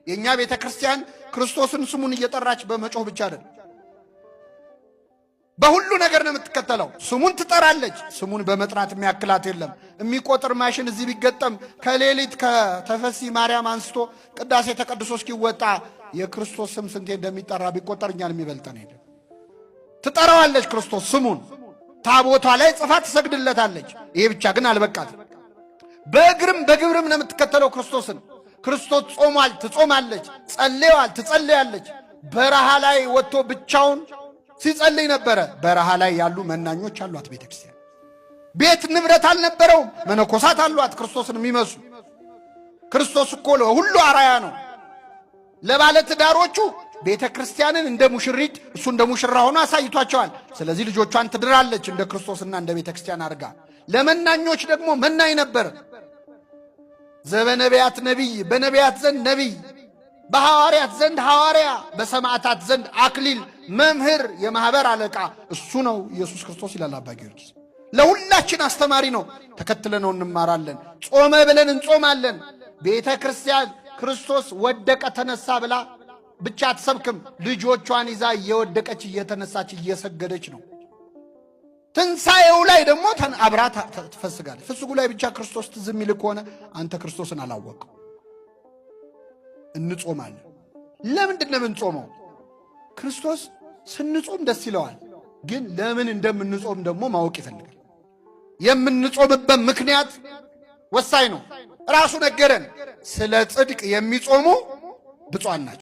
የኛ ቤተክርስቲያን ክርስቶስን ስሙን እየጠራች በመጮህ ብቻ አይደለም፣ በሁሉ ነገር ነው የምትከተለው። ስሙን ትጠራለች። ስሙን በመጥራት የሚያክላት የለም። የሚቆጥር ማሽን እዚህ ቢገጠም ከሌሊት ከተፈሲ ማርያም አንስቶ ቅዳሴ ተቀድሶ እስኪወጣ የክርስቶስ ስም ስንቴ እንደሚጠራ ቢቆጠር እኛን የሚበልጠን የለም። ትጠራዋለች ክርስቶስ ስሙን፣ ታቦቷ ላይ ጽፋ ትሰግድለታለች። ይሄ ብቻ ግን አልበቃትም። በእግርም በግብርም ነው የምትከተለው ክርስቶስን። ክርስቶስ ጾሟል፣ ትጾማለች። ጸልየዋል፣ ትጸልያለች። በረሃ ላይ ወጥቶ ብቻውን ሲጸልይ ነበረ። በረሃ ላይ ያሉ መናኞች አሏት ቤተክርስቲያን። ቤት ንብረት አልነበረውም፣ መነኮሳት አሏት ክርስቶስን የሚመስሉ። ክርስቶስ እኮ ሁሉ አራያ ነው። ለባለ ትዳሮቹ ቤተክርስቲያንን እንደ ሙሽሪት እሱ እንደ ሙሽራ ሆኖ አሳይቷቸዋል። ስለዚህ ልጆቿን ትድራለች እንደ ክርስቶስና እንደ ቤተክርስቲያን አድርጋ። ለመናኞች ደግሞ መናኝ ነበር። ዘበነቢያት ነቢይ፣ በነቢያት ዘንድ ነቢይ፣ በሐዋርያት ዘንድ ሐዋርያ፣ በሰማዕታት ዘንድ አክሊል፣ መምህር፣ የማህበር አለቃ እሱ ነው ኢየሱስ ክርስቶስ ይላል አባ ጊዮርጊስ። ለሁላችን አስተማሪ ነው። ተከትለነው እንማራለን። ጾመ ብለን እንጾማለን። ቤተ ክርስቲያን ክርስቶስ ወደቀ ተነሳ ብላ ብቻ አትሰብክም። ልጆቿን ይዛ እየወደቀች እየተነሳች እየሰገደች ነው። ትንሣኤው ላይ ደግሞ አብራ ትፈስጋለች። ፍስጉ ላይ ብቻ ክርስቶስ ትዝ የሚል ከሆነ አንተ ክርስቶስን አላወቅም። እንጾማለን። ለምንድን ነው የምንጾመው? ክርስቶስ ስንጾም ደስ ይለዋል። ግን ለምን እንደምንጾም ደግሞ ማወቅ ይፈልጋል። የምንጾምበት ምክንያት ወሳኝ ነው። ራሱ ነገረን። ስለ ጽድቅ የሚጾሙ ብፁዓን ናቸው።